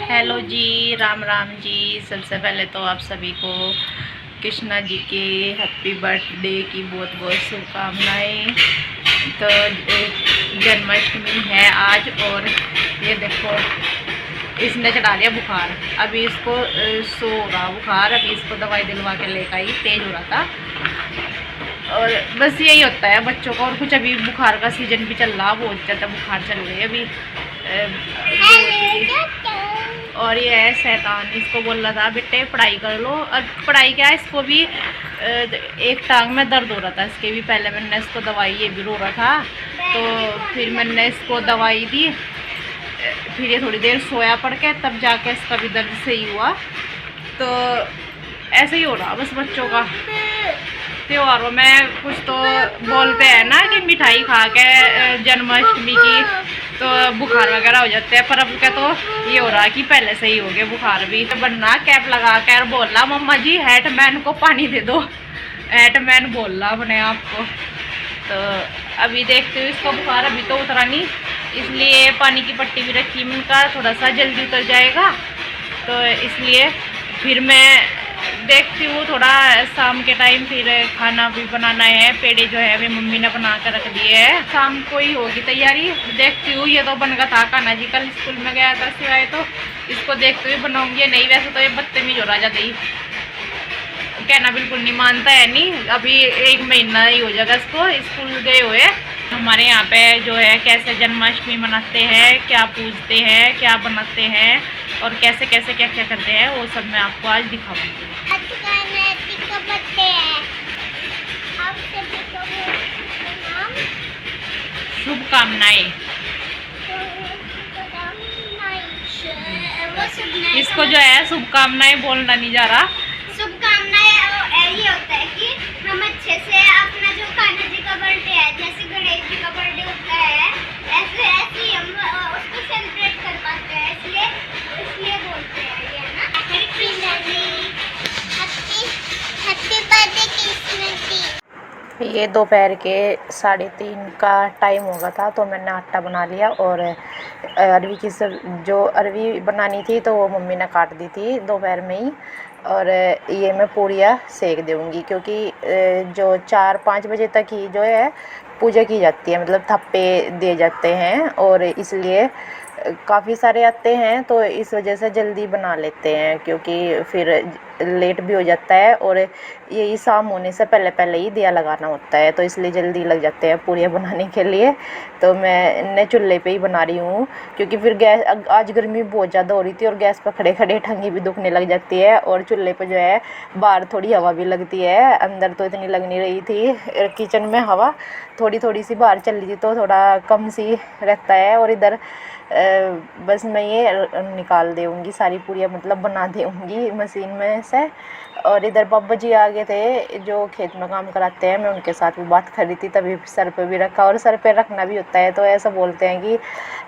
Hello जी, राम राम जी। सबसे पहले तो आप सभी को कृष्णा जी के हैप्पी बर्थडे की बहुत बहुत शुभकामनाएं। तो जन्माष्टमी है आज और ये देखो इसने चढ़ा दिया बुखार। अभी इसको सो रहा बुखार, अभी इसको दवाई दिलवा के लेकर आई, तेज हो रहा था। और बस यही होता है बच्चों का, और कुछ अभी बुखार का सीजन भी चल रहा, बहुत ज़्यादा बुखार चल रही है अभी। और ये है शैतान, इसको बोल रहा था बेटे पढ़ाई कर लो, और पढ़ाई क्या है, इसको भी एक टांग में दर्द हो रहा था इसके भी। पहले मैंने इसको दवाई, ये भी रो रहा था, तो फिर मैंने इसको दवाई दी, फिर ये थोड़ी देर सोया पड़ के, तब जाके इसका भी दर्द सही हुआ। तो ऐसे ही हो रहा बस बच्चों का। त्योहारों में कुछ तो बोलते हैं ना कि मिठाई खा के जन्माष्टमी की तो बुखार वगैरह हो जाते हैं, पर अब क्या तो ये हो रहा है कि पहले से ही हो गया बुखार भी। तो बनना कैप लगा कर बोलना मम्मा जी हैटमैन को पानी दे दो, हैटमैन बोल रहा अपने आप को। तो अभी देखते हुए इसका बुखार अभी तो उतरा नहीं, इसलिए पानी की पट्टी भी रखी मिलकर थोड़ा सा जल्दी उतर जाएगा। तो इसलिए फिर मैं देखती हूँ थोड़ा शाम के टाइम फिर खाना भी बनाना है। पेड़े जो है वे मम्मी ने बना कर रख दिए है, शाम को ही होगी तैयारी। देखती हूँ, ये तो बन गया था, कान्हा जी कल स्कूल में गया था सिवाय, तो इसको देखते हुए बनाऊंगी। नहीं वैसे तो ये बदतमीज हो रहा जाता ही, कहना बिल्कुल नहीं मानता है। नहीं अभी 1 महीना ही हो जाएगा इसको स्कूल गए हुए। हमारे यहाँ पे जो है कैसे जन्माष्टमी मनाते हैं, क्या पूजते हैं, क्या बनाते हैं और कैसे कैसे क्या क्या करते हैं, वो सब मैं आपको आज दिखाऊंगी। शुभकामनाएं। इसको जो है शुभकामनाएं बोलना नहीं जा रहा। शुभकामनाएं यही होता है कि हम अच्छे से अपना जो कान्हा जी का बर्थडे है, जैसे गणेश जी का बर्थडे होता है, ऐसे ही हम उसको सेलिब्रेट कर पाते हैं, इसलिए बोलते हैं ये ना हैप्पी बर्थडे कृष्ण। ये दोपहर के 3:30 का टाइम हो गया था, तो मैंने आटा बना लिया और अरवी की जो अरवी बनानी थी तो वो मम्मी ने काट दी थी दोपहर में ही। और ये मैं पूड़ियाँ सेक दूँगी, क्योंकि जो 4-5 बजे तक ही जो है पूजा की जाती है, मतलब थप्पे दिए जाते हैं, और इसलिए काफ़ी सारे आते हैं तो इस वजह से जल्दी बना लेते हैं, क्योंकि फिर लेट भी हो जाता है और यही शाम होने से पहले पहले ही दिया लगाना होता है, तो इसलिए जल्दी लग जाते हैं पूड़ियाँ बनाने के लिए। तो मैं चूल्हे पे ही बना रही हूँ, क्योंकि फिर गैस आज गर्मी बहुत ज़्यादा हो रही थी और गैस पर खड़े खड़े ठंडी भी दुखने लग जाती है, और चूल्हे पर जो है बाहर थोड़ी हवा भी लगती है, अंदर तो इतनी लग नहीं रही थी। किचन में हवा थोड़ी थोड़ी सी बाहर चल रही थी तो थोड़ा कम सी रहता है। और इधर बस मैं ये निकाल दूँगी सारी पूड़ियाँ, मतलब बना दूँगी मशीन में से। और इधर पापा जी आ गए थे जो खेत में काम कराते हैं, मैं उनके साथ भी बात कर रही थी, तभी सर पे भी रखा। और सर पे रखना भी होता है, तो ऐसा बोलते हैं कि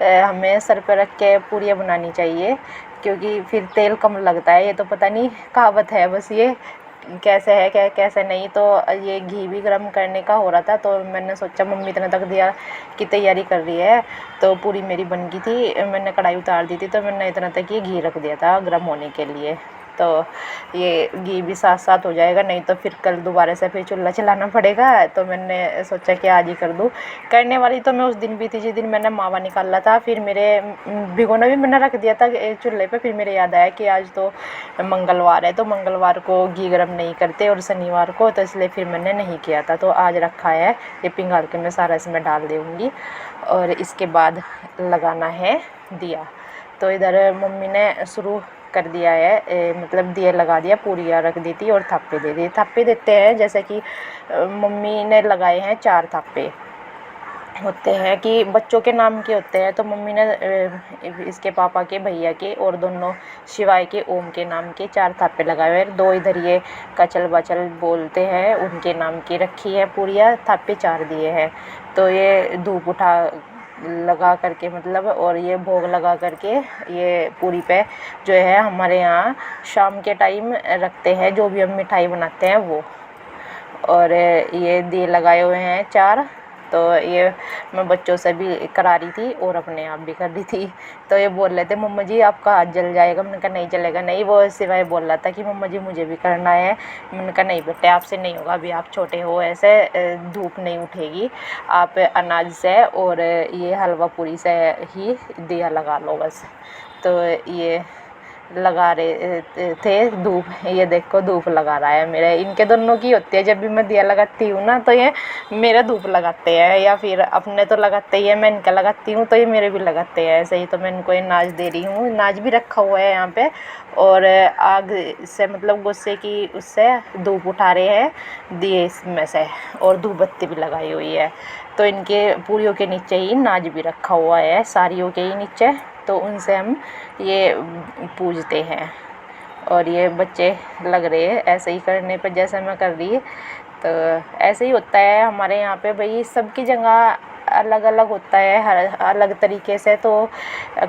हमें सर पे रख के पूड़ियाँ बनानी चाहिए, क्योंकि फिर तेल कम लगता है। ये तो पता नहीं कहावत है बस, ये कैसे है क्या कैसे नहीं। तो ये घी भी गर्म करने का हो रहा था, तो मैंने सोचा मम्मी इतना तक दिया की तैयारी कर रही है, तो पूरी मेरी बन गई थी, मैंने कढ़ाई उतार दी थी, तो मैंने इतना तक ये घी रख दिया था गर्म होने के लिए। तो ये घी भी साथ साथ हो जाएगा, नहीं तो फिर कल दोबारा से फिर चूल्हा चलाना पड़ेगा। तो मैंने सोचा कि आज ही कर दूँ। करने वाली तो मैं उस दिन भी थी जिस दिन मैंने मावा निकाला था, फिर मेरे भिगोना भी मैंने रख दिया था चूल्हे पे। फिर मेरे याद आया कि आज तो मंगलवार है, तो मंगलवार को घी गर्म नहीं करते और शनिवार को, तो इसलिए फिर मैंने नहीं किया था। तो आज रखा है, ये पिघाल के मैं सारा इसमें डाल दूँगी और इसके बाद लगाना है दिया। तो इधर मम्मी ने शुरू कर दिया है, मतलब दिया लगा दिया, पूड़ियाँ रख दी थी और थप्पे दे दिए। थप्पे देते हैं जैसे कि मम्मी ने लगाए हैं 4 थप्पे होते हैं कि बच्चों के नाम के होते हैं, तो मम्मी ने इसके पापा के, भैया के और दोनों शिवाय के, ओम के नाम के 4 थापे लगाए हुए हैं। 2 इधर ये कचल बचल बोलते हैं उनके नाम की रखी है पूड़ियाँ, थापे 4 दिए हैं। तो ये धूप उठा लगा करके, मतलब और ये भोग लगा करके ये पूरी पे जो है हमारे यहाँ शाम के टाइम रखते हैं, जो भी हम मिठाई बनाते हैं वो। और ये दिए लगाए हुए हैं 4, तो ये मैं बच्चों से भी करा रही थी और अपने आप भी कर रही थी। तो ये बोल रहे थे मम्मा जी आपका हाथ जल जाएगा। मैंने कहा नहीं जलेगा। नहीं, वो सिवाय बोल रहा था कि मम्मा जी मुझे भी करना है। मैंने कहा नहीं बेटे आपसे नहीं होगा, अभी आप छोटे हो, ऐसे धूप नहीं उठेगी, आप अनाज से और ये हलवा पूरी से ही दिया लगा लो बस। तो ये लगा रहे थे धूप, ये देखो धूप लगा रहा है मेरे। इनके दोनों की होती है, जब भी मैं दिया लगाती हूँ ना तो ये मेरा धूप लगाते हैं, या फिर अपने तो लगाते ही है, मैं इनका लगाती हूँ तो ये मेरे भी लगाते हैं ऐसे ही। तो मैं इनको ये नाच दे रही हूँ, नाच भी रखा हुआ है यहाँ पे, और आग से मतलब गुस्से की उससे धूप उठा रहे हैं दिए इसमें से, और धूप बत्ती भी लगाई हुई है। तो इनके पूरियों के नीचे ही नाच भी रखा हुआ है, साड़ियों के ही नीचे, तो उनसे हम ये पूजते हैं। और ये बच्चे लग रहे हैं ऐसे ही करने पर जैसे मैं कर रही है। तो ऐसे ही होता है हमारे यहाँ पे भाई, सबकी जगह अलग अलग होता है, हर अलग तरीके से। तो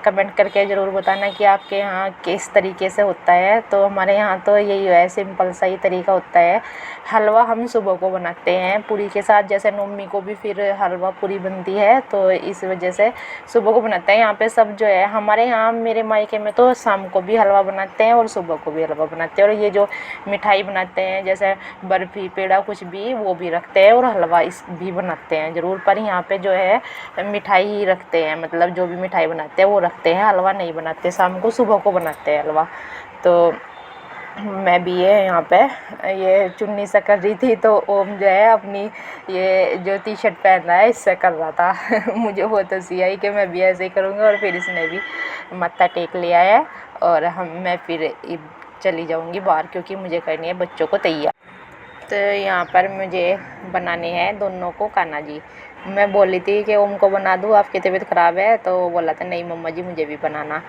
कमेंट करके ज़रूर बताना कि आपके यहाँ किस तरीके से होता है। तो हमारे यहाँ तो यही है, सिंपल सा ही तरीका होता है। हलवा हम सुबह को बनाते हैं पूरी के साथ, जैसे नवमी को भी फिर हलवा पूरी बनती है, तो इस वजह से सुबह को बनाते हैं यहाँ पे सब जो है। हमारे यहाँ मेरे मायके में तो शाम को भी हलवा बनाते हैं और सुबह को भी हलवा बनाते हैं। और ये जो मिठाई बनाते हैं जैसे बर्फ़ी पेड़ा कुछ भी, वो भी रखते हैं और हलवा इस भी बनाते हैं ज़रूर। पर यहाँ पे जो है मिठाई ही रखते हैं, मतलब जो भी मिठाई बनाते हैं वो रखते हैं, हलवा नहीं बनाते, शाम को सुबह को बनाते हैं हलवा। तो मैं भी ये यहाँ पे ये चुन्नी से कर रही थी, तो ओम जो है अपनी ये जो टी शर्ट पहन रहा है इससे कर रहा था। मुझे बहुत हंसी आई कि मैं भी ऐसे ही करूँगी। और फिर इसने भी मत्था टेक लिया है, और मैं फिर चली जाऊँगी बाहर, क्योंकि मुझे करनी है बच्चों को तैयार। तो यहाँ पर मुझे बनाने हैं दोनों को कान्हा जी। मैं बोली थी कि ओम को बना दूँ, आपकी तबीयत ख़राब है, तो वो बोला था नहीं मम्मा जी मुझे भी बनाना।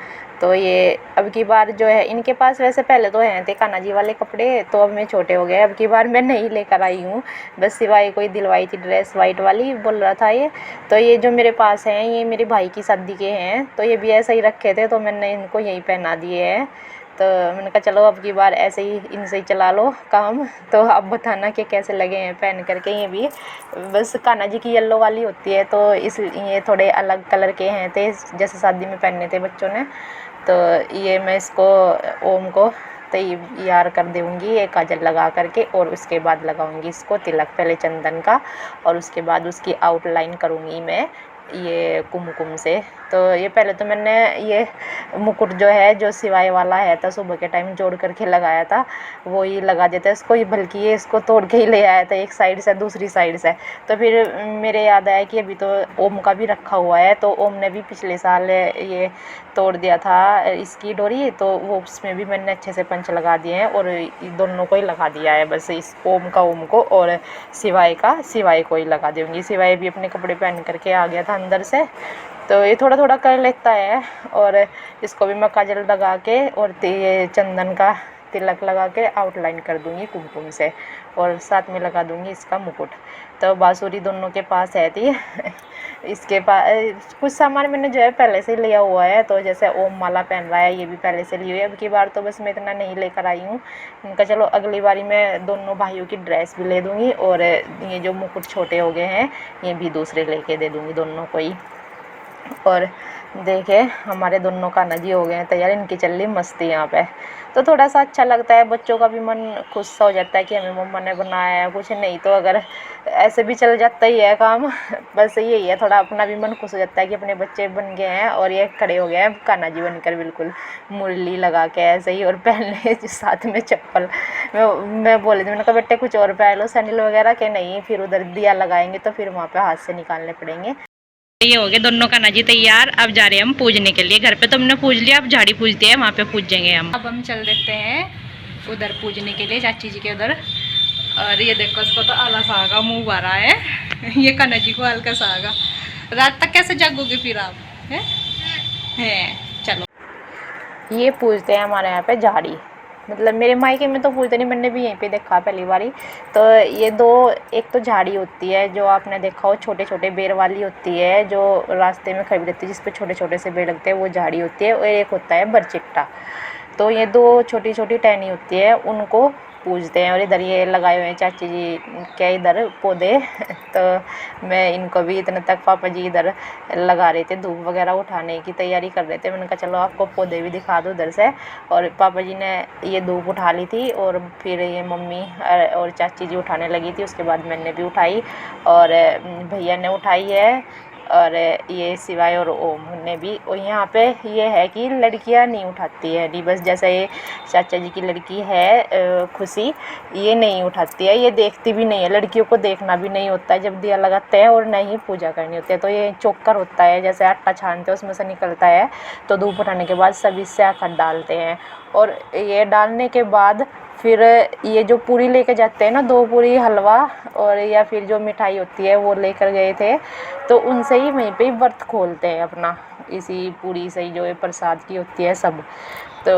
तो ये अब की बार जो है इनके पास, वैसे पहले तो हैं थे कान्हा जी वाले कपड़े, तो अब मैं छोटे हो गए, अब की बार मैं नहीं लेकर आई हूँ, बस सिवाय कोई दिलवाई थी ड्रेस वाइट वाली, बोल रहा था ये। तो ये जो मेरे पास हैं ये मेरे भाई की शादी के हैं, तो ये भी ऐसे ही रखे थे, तो मैंने इनको यही पहना दिए हैं। तो मैंने कहा चलो अब की बार ऐसे ही इनसे ही चला लो काम। तो आप बताना कि कैसे लगे हैं पहन करके। ये भी बस कान्हा जी की येलो वाली होती है, तो इस ये थोड़े अलग कलर के हैं थे, जैसे शादी में पहने थे बच्चों ने। तो ये मैं इसको ओम को तैयार कर दूँगी ये काजल लगा करके, और उसके बाद लगाऊंगी इसको तिलक, पहले चंदन का, और उसके बाद उसकी आउटलाइन करूँगी मैं ये कुमकुम से। तो ये पहले तो मैंने ये मुकुट जो है जो सिवाय वाला है था सुबह के टाइम जोड़ करके लगाया था, वो ही लगा देते इसको, बल्कि ये इसको तोड़ के ही ले आया था एक साइड से दूसरी साइड से। तो फिर मेरे याद आया कि अभी तो ओम का भी रखा हुआ है, तो ओम ने भी पिछले साल ये तोड़ दिया था इसकी डोरी, तो वो उसमें भी मैंने अच्छे से पंच लगा दिए हैं, और दोनों को ही लगा दिया है, बस इस ओम का ओम को, और सिवाय को ही लगा दूँगी। सिवाय भी अपने कपड़े पहन करके आ गया था अंदर से, तो ये थोड़ा थोड़ा कर लेता है। और इसको भी मैं काजल लगा के और ये चंदन का तिलक लगा के आउटलाइन कर दूँगी कुमकुम से, और साथ में लगा दूँगी इसका मुकुट। तो बांसुरी दोनों के पास है थी। इसके पास कुछ सामान मैंने जो है पहले से लिया हुआ है, तो जैसे ओम माला पहन रहा है ये भी पहले से ली हुई है। अब की बार तो बस मैं इतना नहीं लेकर आई हूँ, इनका चलो अगली बारी मैं दोनों भाइयों की ड्रेस भी ले दूँगी, और ये जो मुकुट छोटे हो गए हैं ये भी दूसरे लेके दे दूँगी दोनों को ही। और देखे हमारे दोनों कान्हा जी हो गए हैं तैयार, इनकी चल रही मस्ती यहाँ पे। तो थोड़ा सा अच्छा लगता है, बच्चों का भी मन खुश सा हो जाता है कि हमें मम्मा ने बनाया है कुछ। नहीं तो अगर ऐसे भी चल जाता ही है काम, बस यही है, थोड़ा अपना भी मन खुश हो जाता है कि अपने बच्चे बन गए हैं, और ये खड़े हो गए हैं कान्हा जी बनकर बिल्कुल मुरली लगा के ऐसे ही, और पहनने साथ में चप्पल। मैं बोली थी, मैंने कहा बेटे कुछ और पहन लो सैंडल वगैरह के, नहीं फिर उधर दिया लगाएंगे तो फिर वहाँ पे हाथ से निकालने पड़ेंगे। ये हो गए दोनों कान्हा जी तैयार, अब जा रहे हैं हम पूजने के लिए। घर पे तो हमने पूज लिया, अब झाड़ी पूजते हैं, वहाँ पे पूजेंगे हम। अब हम चल देते हैं उधर पूजने के लिए, चाची जी के उधर। और ये देखो इसको तो आलस आगा, मुंह भरा है। ये कान्हा जी को हल्का आगा। रात तक कैसे जागोगे फिर आप? हैं चलो। ये पूजते हैं हमारे यहाँ पे झाड़ी, मतलब मेरे मायके में तो पूजते नहीं, मैंने भी यहीं पे देखा पहली बारी। तो ये दो, एक तो झाड़ी होती है जो आपने देखा हो छोटे छोटे बेर वाली होती है, जो रास्ते में खड़ी रहती है जिस पे छोटे छोटे से बेर लगते हैं, वो झाड़ी होती है। और एक होता है बरचिट्टा। तो ये दो छोटी छोटी टहनी होती है, उनको पूजते हैं। और इधर ये लगाए हुए हैं चाची जी के इधर पौधे तो मैं इनको भी इतने तक पापा जी इधर लगा रहे थे, धूप वगैरह उठाने की तैयारी कर रहे थे। मैंने कहा चलो आपको पौधे भी दिखा दो उधर से। और पापा जी ने ये धूप उठा ली थी और फिर ये मम्मी और चाची जी उठाने लगी थी, उसके बाद मैंने भी उठाई और भैया ने उठाई है और ये सिवाय और ओम ने भी। और यहाँ पे ये है कि लड़कियाँ नहीं उठाती है नहीं, बस जैसा ये चाचा जी की लड़की है खुशी, ये नहीं उठाती है, ये देखती भी नहीं है, लड़कियों को देखना भी नहीं होता है जब दिया लगाते हैं और नहीं पूजा करनी होती है। तो ये चोकर होता है, जैसे आटा छानते हैं उसमें से निकलता है, तो धूप उठाने के बाद सब इससे आखिर डालते हैं। और ये डालने के बाद फिर ये जो पूरी लेके जाते हैं ना, 2 पूरी हलवा और या फिर जो मिठाई होती है वो लेकर गए थे, तो उनसे ही वहीं पे व्रत खोलते हैं अपना, इसी पूरी से ही जो ये प्रसाद की होती है सब। तो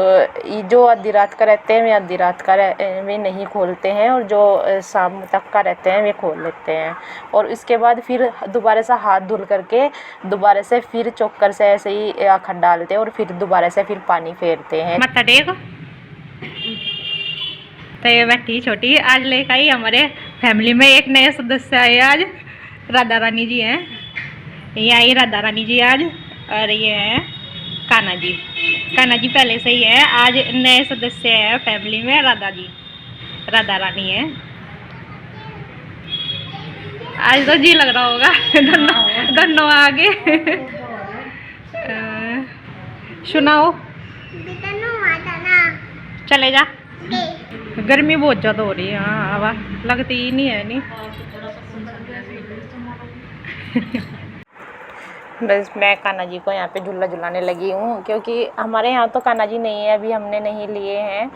ये जो आधी रात का रहते हैं वे आधी रात का वे नहीं खोलते हैं, और जो शाम तक का रहते हैं वे खोल लेते हैं। और इसके बाद फिर दोबारा से हाथ धुल करके दोबारा से फिर चोकर से ऐसे ही आखड़ डालते हैं और फिर दोबारा से फिर पानी फेरते हैं। मत्था टेक। तो ये बैठी छोटी आज लेकर आई हमारे फैमिली में एक नए सदस्य आए आज, राधा रानी जी हैं। ये आई राधा रानी जी आज, और ये है कान्हा जी। कान्हा जी पहले से ही है, आज नए सदस्य है फैमिली में राधा जी, राधा रानी है। आज तो जी लग रहा होगा दोनों आगे। सुनाओ, चले जा। गर्मी बहुत ज़्यादा हो रही है। हाँ, हवा लगती ही नहीं है नहीं। बस मैं कान्हा जी को यहाँ पे झूला झुलाने लगी हूँ, क्योंकि हमारे यहाँ तो कान्हा जी नहीं है, अभी हमने नहीं लिए हैं,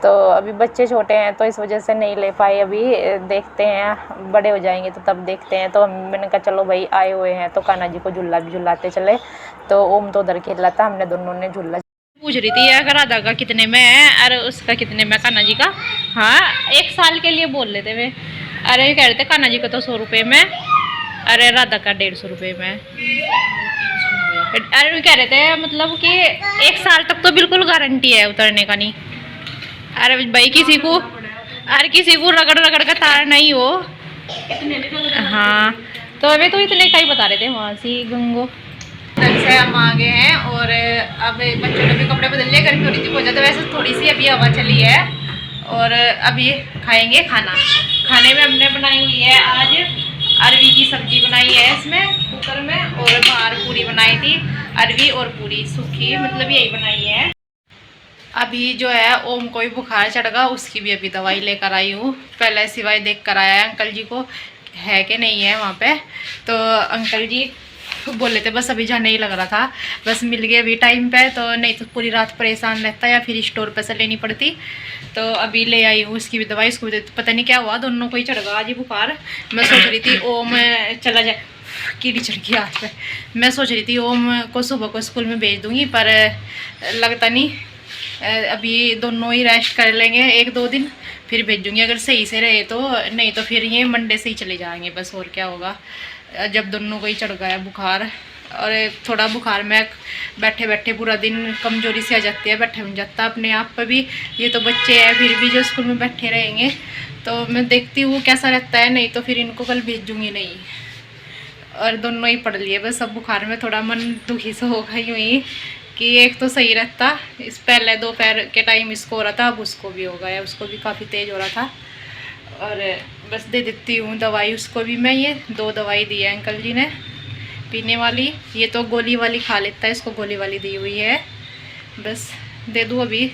तो अभी बच्चे छोटे हैं तो इस वजह से नहीं ले पाए। अभी देखते हैं, बड़े हो जाएंगे तो तब देखते हैं। तो मैंने कहा चलो भाई आए हुए हैं तो कान्हा जी को झूला भी झुलाते चले। तो ओम तो उधर खेल रहा था, हमने दोनों ने झूला। पूछ रही थी अगर राधा का कितने में है और उसका कितने में कान्हा जी का। हाँ, 1 साल के लिए बोल लेते वे। अरे कह रहे थे कान्हा जी का तो 100 रुपये में, अरे राधा का 150 रुपये में। अरे वो कह रहे थे मतलब कि 1 साल तक तो बिल्कुल गारंटी है उतरने का नहीं। अरे भाई किसी को रगड़ रगड़ का तारना ही हो। हाँ, तो अभी तो इतने का ही बता रहे थे वहाँ से गंगो। से हम आ गए हैं और अब बच्चों ने भी कपड़े बदल लिए, गर्मी हो रही थी बहुत ज़्यादा। वैसे थोड़ी सी अभी हवा चली है और अभी खाएंगे खाना। खाने में हमने बनाई हुई है आज अरवी की सब्जी बनाई है इसमें कुकर में, और बाहर पूरी बनाई थी, अरवी और पूरी सूखी, मतलब यही बनाई है। अभी जो है ओम को भी बुखार चढ़ गया, उसकी भी अभी दवाई लेकर आई हूँ। पहले सिवाय देख कर आया है अंकल जी को है कि नहीं है वहाँ पे, तो अंकल जी बोले थे बस अभी जाने ही लग रहा था, बस मिल गए अभी टाइम पे, तो नहीं तो पूरी रात परेशान रहता या फिर स्टोर पे से लेनी पड़ती। तो अभी ले आई हूँ उसकी भी दवाई, उसको भी पता नहीं क्या हुआ, दोनों को ही चढ़ गया आज ही बुखार। मैं सोच रही थी ओम चला जाए, कीड़ी चढ़ गई हाथ पे। मैं सोच रही थी ओम को सुबह को स्कूल में भेज दूँगी, पर लगता नहीं, अभी दोनों ही रेस्ट कर लेंगे 1-2 दिन, फिर भेजूँगी अगर सही से रहे तो, नहीं तो फिर ये मंडे से ही चले जाएंगे बस, और क्या होगा जब दोनों को ही चढ़ गया बुखार। और थोड़ा बुखार में बैठे बैठे पूरा दिन कमजोरी से आ जाती है, बैठे नहीं जाता अपने आप पर भी। ये तो बच्चे हैं फिर भी जो स्कूल में बैठे रहेंगे, तो मैं देखती हूँ कैसा रहता है, नहीं तो फिर इनको कल भेजूँगी नहीं। और दोनों ही पढ़ लिए बस, अब बुखार में थोड़ा मन दुखी से होगा ही हुई कि एक तो सही रहता, इस पहले दोपहर के टाइम इसको हो रहा था, अब उसको भी हो गया, उसको भी काफ़ी तेज़ हो रहा था। और बस दे देती हूँ दवाई उसको भी मैं। ये 2 दवाई दी है अंकल जी ने पीने वाली, ये तो गोली वाली खा लेता है, इसको गोली वाली दी हुई है, बस दे दूँ अभी।